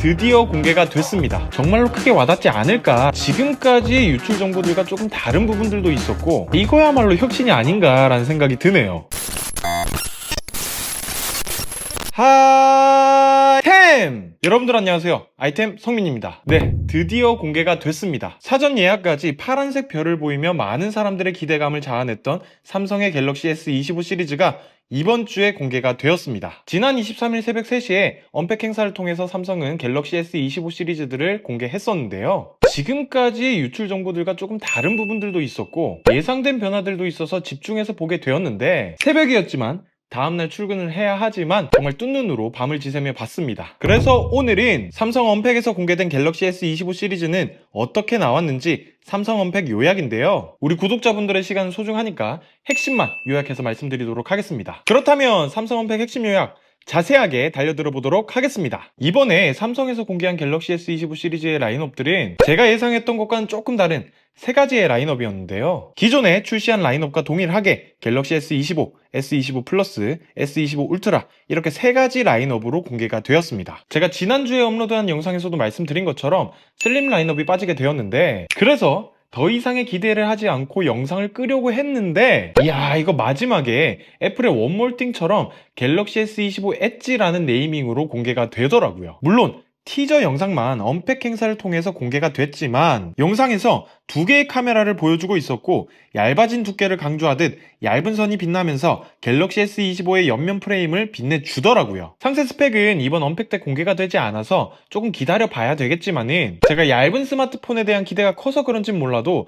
드디어 공개가 됐습니다. 정말로 크게 와닿지 않을까? 지금까지 유출 정보들과 조금 다른 부분들도 있었고 이거야말로 혁신이 아닌가라는 생각이 드네요. 하템! 여러분들 안녕하세요. 아이템 성민입니다. 네, 드디어 공개가 됐습니다. 사전 예약까지 파란색 별을 보이며 많은 사람들의 기대감을 자아냈던 삼성의 갤럭시 S25 시리즈가 이번 주에 공개가 되었습니다. 지난 23일 새벽 3시에 언팩 행사를 통해서 삼성은 갤럭시 S25 시리즈들을 공개했었는데요. 지금까지 유출 정보들과 조금 다른 부분들도 있었고 예상된 변화들도 있어서 집중해서 보게 되었는데 새벽이었지만 다음날 출근을 해야 하지만 정말 뜬 눈으로 밤을 지새며 봤습니다. 그래서 오늘은 삼성 언팩에서 공개된 갤럭시 S25 시리즈는 어떻게 나왔는지 삼성 언팩 요약인데요. 우리 구독자분들의 시간은 소중하니까 핵심만 요약해서 말씀드리도록 하겠습니다. 그렇다면 삼성 언팩 핵심 요약 자세하게 달려들어 보도록 하겠습니다. 이번에 삼성에서 공개한 갤럭시 S25 시리즈의 라인업들은 제가 예상했던 것과는 조금 다른 세 가지의 라인업이었는데요. 기존에 출시한 라인업과 동일하게 갤럭시 S25, S25 플러스, S25 울트라 이렇게 세 가지 라인업으로 공개가 되었습니다. 제가 지난주에 업로드한 영상에서도 말씀드린 것처럼 슬림 라인업이 빠지게 되었는데 그래서 더 이상의 기대를 하지 않고 영상을 끄려고 했는데 이야 이거 마지막에 애플의 원몰띵처럼 갤럭시 S25 엣지라는 네이밍으로 공개가 되더라고요. 물론 티저 영상만 언팩 행사를 통해서 공개가 됐지만 영상에서 두 개의 카메라를 보여주고 있었고 얇아진 두께를 강조하듯 얇은 선이 빛나면서 갤럭시 S25의 옆면 프레임을 빛내주더라고요. 상세 스펙은 이번 언팩 때 공개가 되지 않아서 조금 기다려 봐야 되겠지만은 제가 얇은 스마트폰에 대한 기대가 커서 그런진 몰라도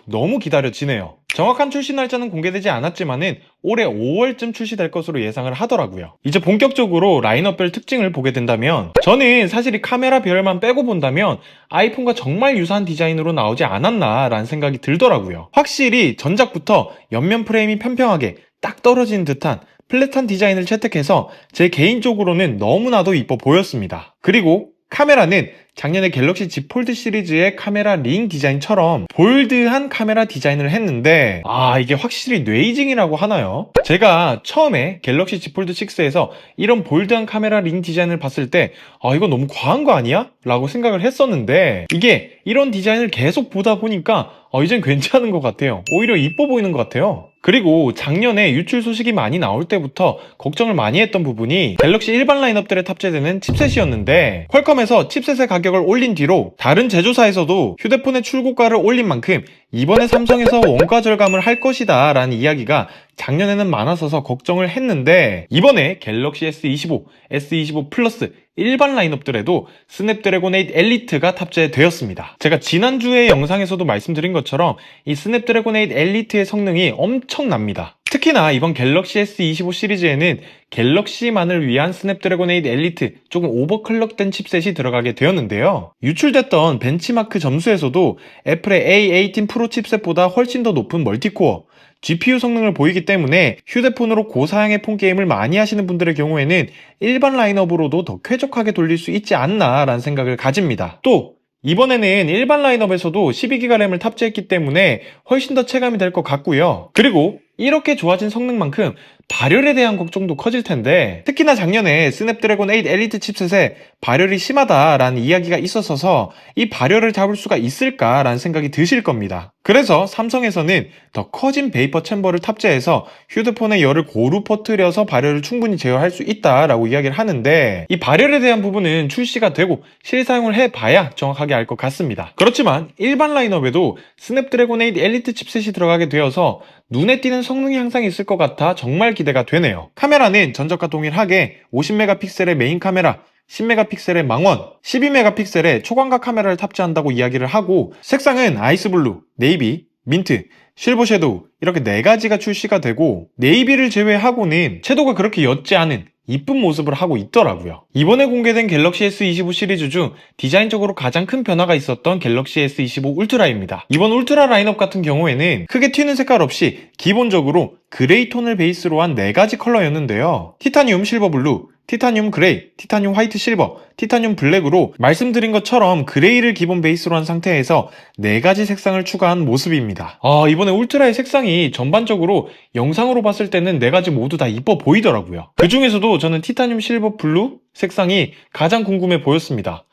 너무 기다려지네요. 정확한 출시 날짜는 공개되지 않았지만은 올해 5월쯤 출시될 것으로 예상을 하더라고요. 이제 본격적으로 라인업별 특징을 보게 된다면 저는 사실 이 카메라 별만 빼고 본다면 아이폰과 정말 유사한 디자인으로 나오지 않았나 라는 생각이 들더라고요. 확실히 전작부터 옆면 프레임이 평평하게 딱 떨어진 듯한 플랫한 디자인을 채택해서 제 개인적으로는 너무나도 이뻐 보였습니다. 그리고 카메라는 작년에 갤럭시 Z 폴드 시리즈의 카메라 링 디자인처럼 볼드한 카메라 디자인을 했는데 이게 확실히 뇌이징이라고 하나요? 제가 처음에 갤럭시 Z 폴드 6에서 이런 볼드한 카메라 링 디자인을 봤을 때 이거 너무 과한 거 아니야? 라고 생각을 했었는데 이게 이런 디자인을 계속 보다 보니까 이젠 괜찮은 것 같아요. 오히려 이뻐 보이는 것 같아요. 그리고 작년에 유출 소식이 많이 나올 때부터 걱정을 많이 했던 부분이 갤럭시 일반 라인업들에 탑재되는 칩셋이었는데 퀄컴에서 칩셋의 가격을 올린 뒤로 다른 제조사에서도 휴대폰의 출고가를 올린 만큼 이번에 삼성에서 원가 절감을 할 것이다 라는 이야기가 작년에는 많았어서 걱정을 했는데 이번에 갤럭시 S25, S25 플러스 일반 라인업들에도 스냅드래곤 8 엘리트가 탑재되었습니다. 제가 지난주에 영상에서도 말씀드린 것처럼 이 스냅드래곤 8 엘리트의 성능이 엄청납니다. 특히나 이번 갤럭시 S25 시리즈에는 갤럭시만을 위한 스냅드래곤 8 엘리트 조금 오버클럭된 칩셋이 들어가게 되었는데요. 유출됐던 벤치마크 점수에서도 애플의 A18 프로 칩셋보다 훨씬 더 높은 멀티코어 GPU 성능을 보이기 때문에 휴대폰으로 고사양의 폰게임을 많이 하시는 분들의 경우에는 일반 라인업으로도 더 쾌적하게 돌릴 수 있지 않나 라는 생각을 가집니다. 또 이번에는 일반 라인업에서도 12기가 램을 탑재했기 때문에 훨씬 더 체감이 될 것 같고요. 그리고 이렇게 좋아진 성능만큼 발열에 대한 걱정도 커질 텐데 특히나 작년에 스냅드래곤 8 엘리트 칩셋에 발열이 심하다라는 이야기가 있었어서 이 발열을 잡을 수가 있을까라는 생각이 드실 겁니다. 그래서 삼성에서는 더 커진 베이퍼 챔버를 탑재해서 휴대폰의 열을 고루 퍼뜨려서 발열을 충분히 제어할 수 있다라고 이야기를 하는데 이 발열에 대한 부분은 출시가 되고 실사용을 해봐야 정확하게 알 것 같습니다. 그렇지만 일반 라인업에도 스냅드래곤 8 엘리트 칩셋이 들어가게 되어서 눈에 띄는 성능 향상이 있을 것 같아 정말 기대가 되네요. 카메라는 전작과 동일하게 50메가픽셀의 메인 카메라, 10메가픽셀의 망원, 12메가픽셀의 초광각 카메라를 탑재한다고 이야기를 하고 색상은 아이스블루, 네이비, 민트, 실버 섀도우 이렇게 4가지가 출시가 되고 네이비를 제외하고는 채도가 그렇게 옅지 않은 이쁜 모습을 하고 있더라고요. 이번에 공개된 갤럭시 S25 시리즈 중 디자인적으로 가장 큰 변화가 있었던 갤럭시 S25 울트라입니다. 이번 울트라 라인업 같은 경우에는 크게 튀는 색깔 없이 기본적으로 그레이 톤을 베이스로 한 4가지 컬러였는데요. 티타늄 실버 블루, 티타늄 그레이, 티타늄 화이트 실버, 티타늄 블랙으로 말씀드린 것처럼 그레이를 기본 베이스로 한 상태에서 4가지 색상을 추가한 모습입니다. 이번에 울트라의 색상이 전반적으로 영상으로 봤을 때는 4가지 모두 다 이뻐 보이더라고요. 그 중에서도 저는 티타늄 실버 블루 색상이 가장 궁금해 보였습니다.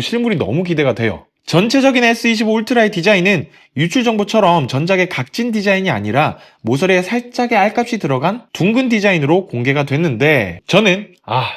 실물이 너무 기대가 돼요. 전체적인 S25 울트라의 디자인은 유출 정보처럼 전작의 각진 디자인이 아니라 모서리에 살짝의 알값이 들어간 둥근 디자인으로 공개가 됐는데 저는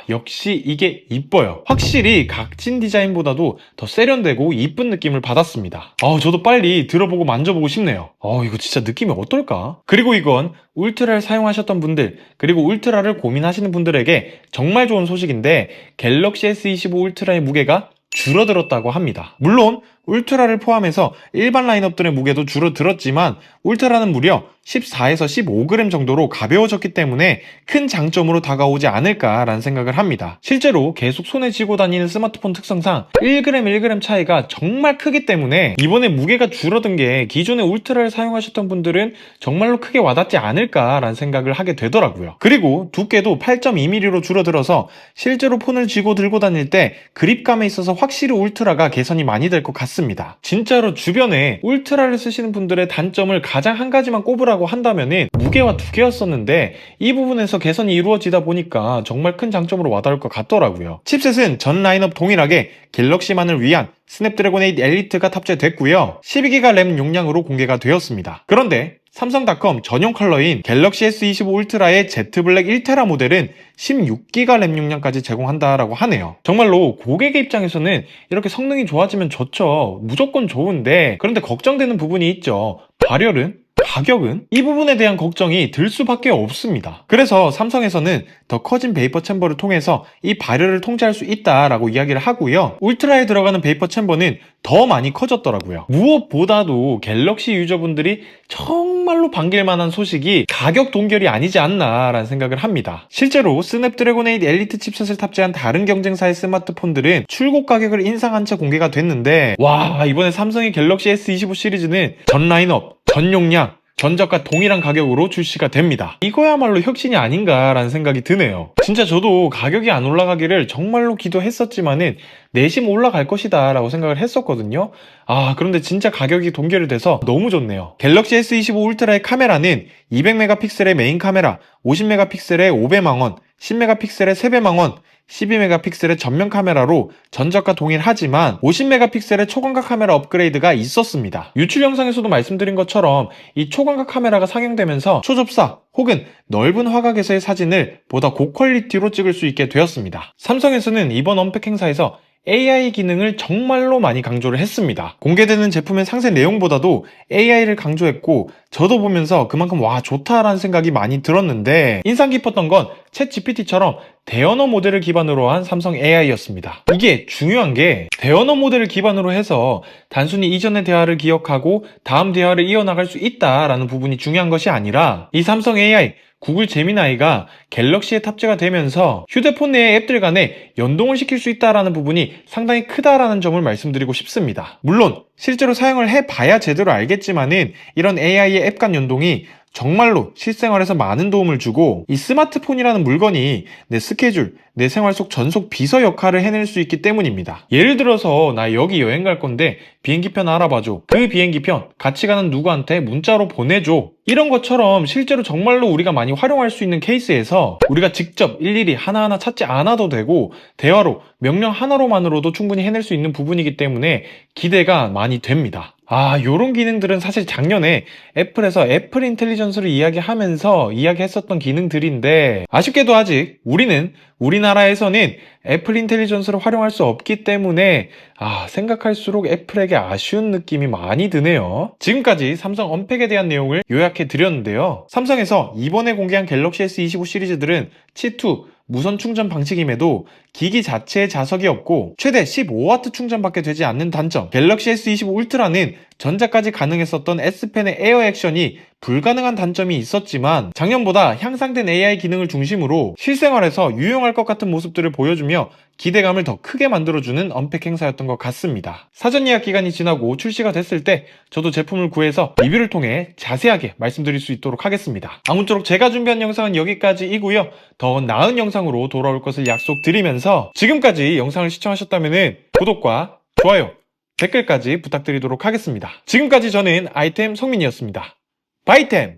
역시 이게 이뻐요. 확실히 각진 디자인보다도 더 세련되고 이쁜 느낌을 받았습니다. 저도 빨리 들어보고 만져보고 싶네요. 이거 진짜 느낌이 어떨까? 그리고 이건 울트라를 사용하셨던 분들, 그리고 울트라를 고민하시는 분들에게 정말 좋은 소식인데 갤럭시 S25 울트라의 무게가 줄어들었다고 합니다. 물론 울트라를 포함해서 일반 라인업들의 무게도 줄어들었지만 울트라는 무려 14에서 15g 정도로 가벼워졌기 때문에 큰 장점으로 다가오지 않을까라는 생각을 합니다. 실제로 계속 손에 쥐고 다니는 스마트폰 특성상 1g 1g 차이가 정말 크기 때문에 이번에 무게가 줄어든 게 기존의 울트라를 사용하셨던 분들은 정말로 크게 와닿지 않을까라는 생각을 하게 되더라고요. 그리고 두께도 8.2mm로 줄어들어서 실제로 폰을 쥐고 들고 다닐 때 그립감에 있어서 확실히 울트라가 개선이 많이 될 것 같습니다. 진짜로 주변에 울트라를 쓰시는 분들의 단점을 가장 한 가지만 꼽으라고 한다면은 무게와 두께였었는데 이 부분에서 개선이 이루어지다 보니까 정말 큰 장점으로 와닿을 것 같더라고요. 칩셋은 전 라인업 동일하게 갤럭시만을 위한 스냅드래곤 8 엘리트가 탑재됐고요. 12기가 램 용량으로 공개가 되었습니다. 그런데 삼성닷컴 전용 컬러인 갤럭시 S25 울트라의 Z 블랙 1테라 모델은 16기가 램 용량까지 제공한다라고 하네요. 정말로 고객의 입장에서는 이렇게 성능이 좋아지면 좋죠. 무조건 좋은데 그런데 걱정되는 부분이 있죠. 발열은? 가격은? 이 부분에 대한 걱정이 들 수밖에 없습니다. 그래서 삼성에서는 더 커진 베이퍼 챔버를 통해서 이 발열을 통제할 수 있다라고 이야기를 하고요. 울트라에 들어가는 베이퍼 챔버는 더 많이 커졌더라고요. 무엇보다도 갤럭시 유저분들이 정말로 반길만한 소식이 가격 동결이 아니지 않나라는 생각을 합니다. 실제로 스냅드래곤 8 엘리트 칩셋을 탑재한 다른 경쟁사의 스마트폰들은 출고 가격을 인상한 채 공개가 됐는데 이번에 삼성의 갤럭시 S25 시리즈는 전 라인업, 전 용량, 전작과 동일한 가격으로 출시가 됩니다. 이거야말로 혁신이 아닌가라는 생각이 드네요. 진짜 저도 가격이 안 올라가기를 정말로 기도했었지만은 내심 올라갈 것이다 라고 생각을 했었거든요. 그런데 진짜 가격이 동결이 돼서 너무 좋네요. 갤럭시 S25 울트라의 카메라는 200메가픽셀의 메인 카메라, 50메가픽셀의 5배망원, 10메가픽셀의 3배망원, 12메가픽셀의 전면 카메라로 전작과 동일하지만 50메가픽셀의 초광각 카메라 업그레이드가 있었습니다. 유출 영상에서도 말씀드린 것처럼 이 초광각 카메라가 상용되면서 초접사 혹은 넓은 화각에서의 사진을 보다 고퀄리티로 찍을 수 있게 되었습니다. 삼성에서는 이번 언팩 행사에서 AI 기능을 정말로 많이 강조를 했습니다. 공개되는 제품의 상세 내용보다도 AI를 강조했고 저도 보면서 그만큼 좋다라는 생각이 많이 들었는데 인상 깊었던 건 챗 GPT처럼 대언어 모델을 기반으로 한 삼성 AI였습니다. 이게 중요한 게 대언어 모델을 기반으로 해서 단순히 이전의 대화를 기억하고 다음 대화를 이어나갈 수 있다라는 부분이 중요한 것이 아니라 이 삼성 AI 구글 제미나이가 갤럭시에 탑재가 되면서 휴대폰 내의 앱들 간에 연동을 시킬 수 있다는 부분이 상당히 크다라는 점을 말씀드리고 싶습니다. 물론 실제로 사용을 해봐야 제대로 알겠지만은 이런 AI의 앱 간 연동이 정말로 실생활에서 많은 도움을 주고 이 스마트폰이라는 물건이 내 스케줄, 내 생활 속 전속 비서 역할을 해낼 수 있기 때문입니다. 예를 들어서 나 여기 여행 갈 건데 비행기편 알아봐줘. 그 비행기편 같이 가는 누구한테 문자로 보내줘. 이런 것처럼 실제로 정말로 우리가 많이 활용할 수 있는 케이스에서 우리가 직접 일일이 하나하나 찾지 않아도 되고 대화로 명령 하나로만으로도 충분히 해낼 수 있는 부분이기 때문에 기대가 많이 됩니다. 요런 기능들은 사실 작년에 애플에서 애플 인텔리전스를 이야기했었던 기능들인데 아쉽게도 아직 우리나라에서는 애플 인텔리전스를 활용할 수 없기 때문에 생각할수록 애플에게 아쉬운 느낌이 많이 드네요. 지금까지 삼성 언팩에 대한 내용을 요약해 드렸는데요. 삼성에서 이번에 공개한 갤럭시 S25 시리즈들은 C2 무선 충전 방식임에도 기기 자체에 자석이 없고 최대 15W 충전밖에 되지 않는 단점, 갤럭시 S25 울트라는 전자까지 가능했었던 S펜의 에어 액션이 불가능한 단점이 있었지만 작년보다 향상된 AI 기능을 중심으로 실생활에서 유용할 것 같은 모습들을 보여주며 기대감을 더 크게 만들어주는 언팩 행사였던 것 같습니다. 사전 예약 기간이 지나고 출시가 됐을 때 저도 제품을 구해서 리뷰를 통해 자세하게 말씀드릴 수 있도록 하겠습니다. 아무쪼록 제가 준비한 영상은 여기까지이고요. 더 나은 영상으로 돌아올 것을 약속드리면서 지금까지 영상을 시청하셨다면 구독과 좋아요, 댓글까지 부탁드리도록 하겠습니다. 지금까지 저는 아이템 성민이었습니다. 바이템!